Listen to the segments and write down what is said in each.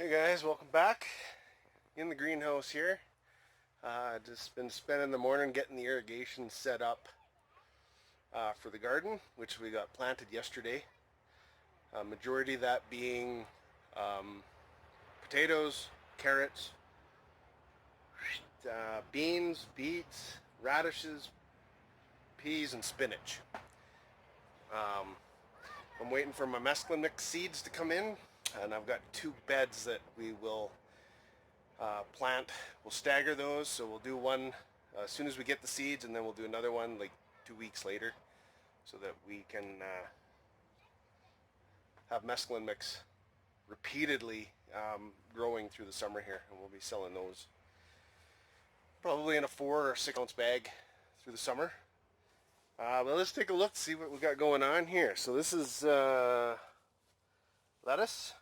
Hey guys, welcome back in the greenhouse here. Just been spending the morning getting the irrigation set up for the garden, which we got planted yesterday. Majority of that being potatoes, carrots, beans, beets, radishes, peas, and spinach. I'm waiting for my mesclun mix seeds to come in, and I've got two beds that we will plant. We'll stagger those, so we'll do one as soon as we get the seeds, and then we'll do another one like 2 weeks later, so that we can have mesclun mix repeatedly growing through the summer here, and we'll be selling those probably in a 4 or 6 ounce bag through the summer. But let's take a look, see what we got going on here. So this is lettuce,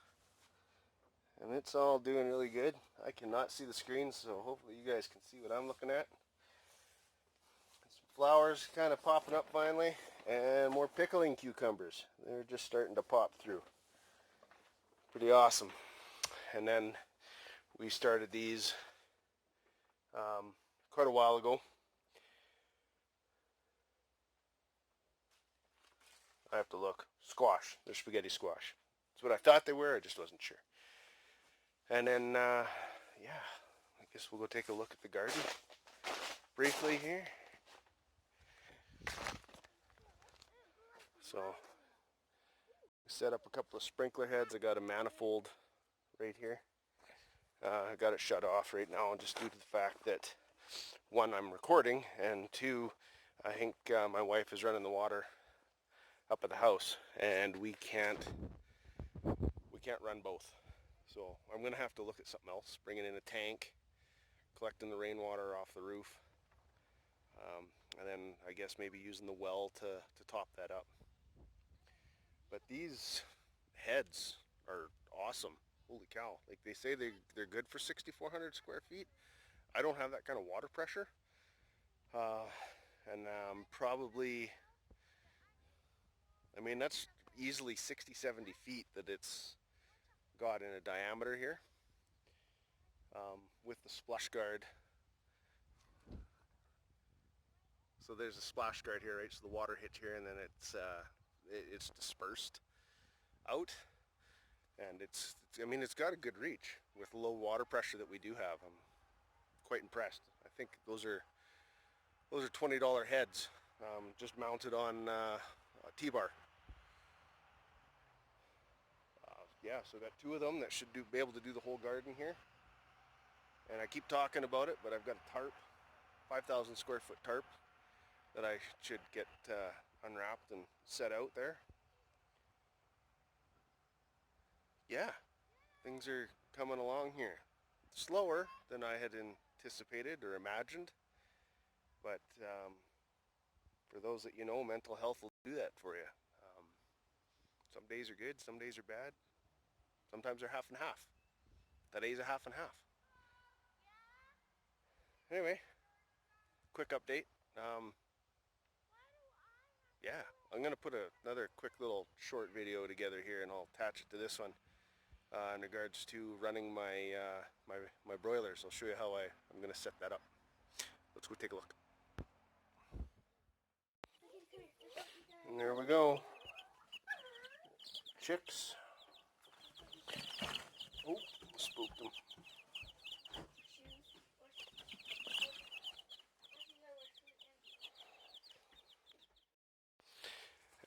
and it's all doing really good. I cannot see the screen, so hopefully you guys can see what I'm looking at. Some flowers kind of popping up finally, and more pickling cucumbers. They're just starting to pop through. Pretty awesome. And then we started these quite a while ago. I have to look. Squash. They're spaghetti squash. That's what I thought they were. I just wasn't sure. And then, yeah, I guess we'll go take a look at the garden briefly here. So, set up a couple of sprinkler heads. I got a manifold right here. I got it shut off right now just due to the fact that, one, I'm recording, and two, I think my wife is running the water up at the house, and we can't run both. So I'm gonna have to look at something else, bringing in a tank, collecting the rainwater off the roof, and then I guess maybe using the well to top that up. But these heads are awesome. Holy cow. Like they say they're good for 6,400 square feet. I don't have that kind of water pressure. And probably, I mean, that's easily 60, 70 feet that it's got in a diameter here, with the splash guard. So there's a splash guard here, right? So the water hits here, and then it's dispersed out, and I mean, it's got a good reach with the low water pressure that we do have. I'm quite impressed. I think those are $20 heads, just mounted on a T-bar. Yeah, so I got two of them that should be able to do the whole garden here. And I keep talking about it, but I've got a tarp, 5,000 square foot tarp, that I should get unwrapped and set out there. Yeah, things are coming along here. Slower than I had anticipated or imagined, but for those that you know, mental health will do that for you. Some days are good, some days are bad. Sometimes they're half and half. Today's a half and half. Anyway, quick update. Yeah, I'm gonna put another quick little short video together here, and I'll attach it to this one in regards to running my my broilers. I'll show you how I'm gonna set that up. Let's go take a look. And there we go. Chicks. Oh, spooked them.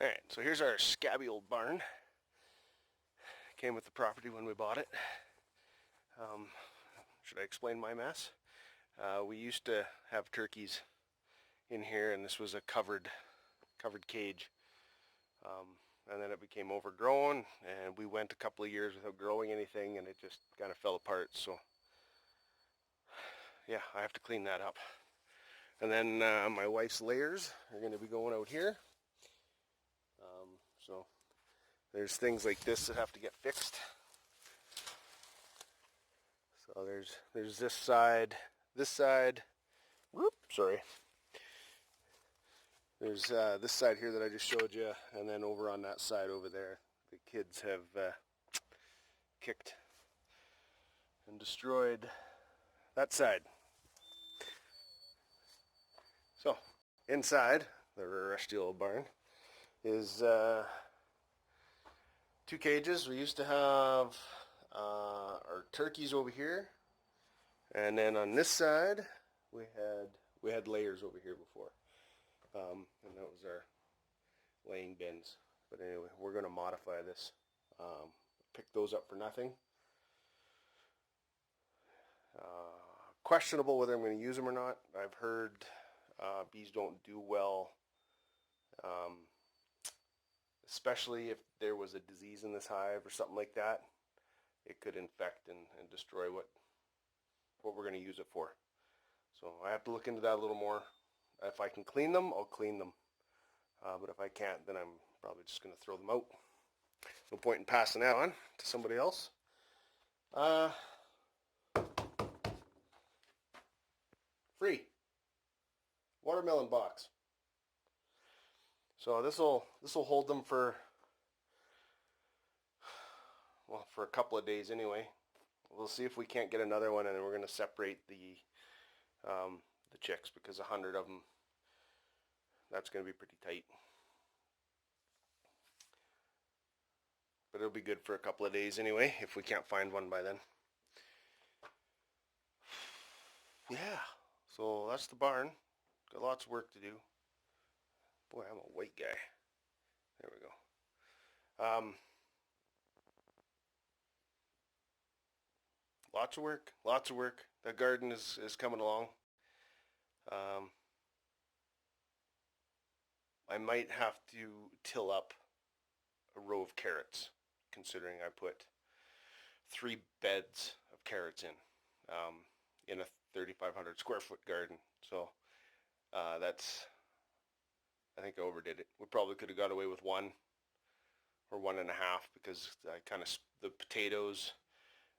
Alright, so here's our scabby old barn. Came with the property when we bought it. Should I explain my mess? We used to have turkeys in here, and this was a covered cage. And then it became overgrown, and we went a couple of years without growing anything, and it just kind of fell apart. So yeah, I have to clean that up. And then my wife's layers are going to be going out here. So there's things like this that have to get fixed. So there's this side, whoop, sorry. There's this side here that I just showed you, and then over on that side over there, the kids have kicked and destroyed that side. So inside the rusty old barn is 2 cages. We used to have our turkeys over here, and then on this side we had layers over here before, and that was our laying bins. But anyway, we're going to modify this. Pick those up for nothing. Questionable whether I'm going to use them or not. I've heard bees don't do well, especially if there was a disease in this hive or something like that. It could infect and destroy what we're going to use it for. So I have to look into that a little more. If I can clean them, I'll clean them. But if I can't, then I'm probably just going to throw them out. No point in passing that on to somebody else. Free watermelon box. So this will hold them for a couple of days anyway. We'll see if we can't get another one, and then we're going to separate the chicks, because 100 of them, that's going to be pretty tight. But it'll be good for a couple of days anyway, if we can't find one by then. Yeah, so that's the barn. Got lots of work to do. Boy, I'm a white guy. There we go. Lots of work, lots of work. The garden is coming along. I might have to till up a row of carrots, considering I put 3 beds of carrots in a 3,500 square foot garden. So that's, I think I overdid it. We probably could have got away with 1 or 1.5, because the potatoes,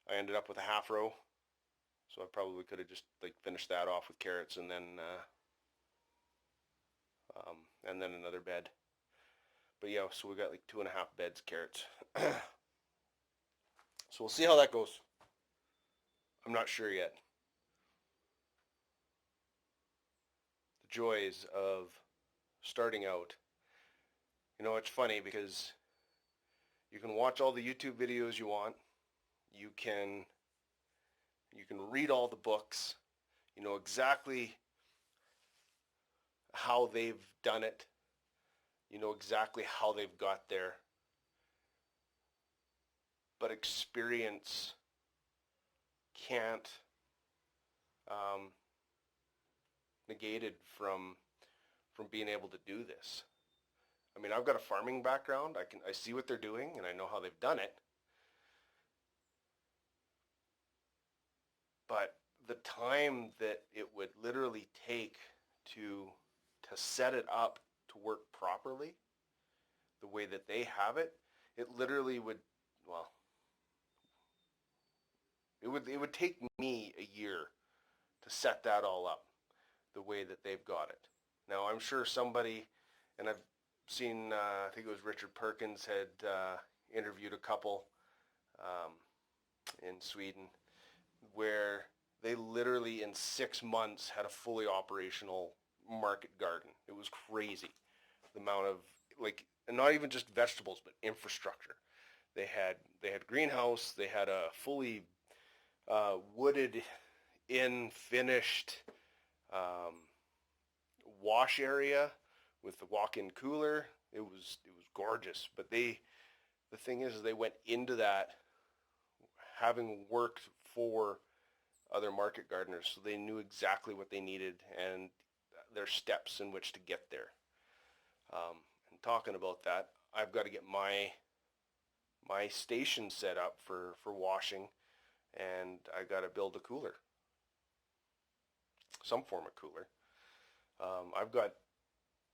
I ended up with a half row. So I probably could have just finished that off with carrots, and then another bed. But yeah, so we got 2.5 beds carrots. So we'll see how that goes. I'm not sure yet. The joys of starting out. You know, it's funny because you can watch all the YouTube videos you want. You can read all the books. You know exactly how they've done it. You know exactly how they've got there. But experience can't negate it from being able to do this. I mean, I've got a farming background. I see what they're doing, and I know how they've done it. But the time that it would literally take to set it up to work properly, the way that they have it, it literally would, well, it would take me a year to set that all up the way that they've got it. Now, I'm sure somebody, and I've seen, I think it was Richard Perkins had interviewed a couple in Sweden, where they literally in 6 months had a fully operational market garden. It was crazy, the amount of, and not even just vegetables, but infrastructure. They had greenhouse, they had a fully wooded in finished wash area with the walk-in cooler. It was gorgeous. But the thing is, they went into that having worked for other market gardeners, so they knew exactly what they needed and their steps in which to get there. And talking about that, I've got to get my station set up for washing, and I got to build a cooler, some form of cooler. I've got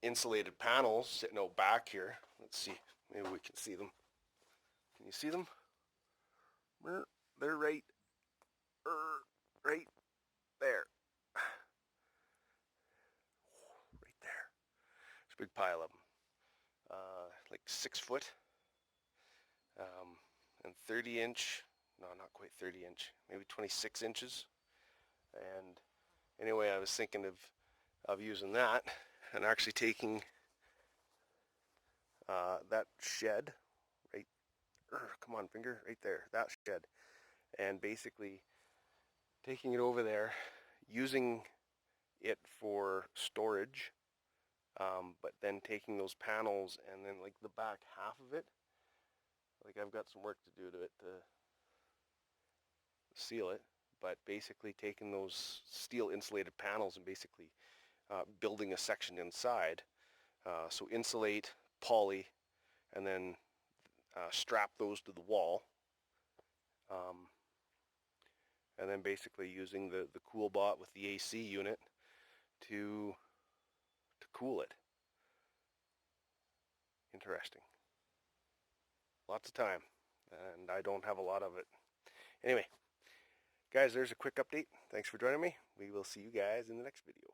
insulated panels sitting out back here. Let's see, maybe we can see them. Can you see them? They're right there. Right there. There's a big pile of them. 6 foot and 30 inch, no, not quite 30 inch, maybe 26 inches. And anyway, I was thinking of using that and actually taking that shed right, come on finger, right there, that shed, and basically taking it over there, using it for storage, but then taking those panels and then like the back half of it, like I've got some work to do to it to seal it, but basically taking those steel insulated panels and basically building a section inside. So insulate, poly, and then strap those to the wall. And then basically using the cool bot with the AC unit to cool it. Interesting. Lots of time, and I don't have a lot of it. Anyway, guys, there's a quick update. Thanks for joining me. We will see you guys in the next video.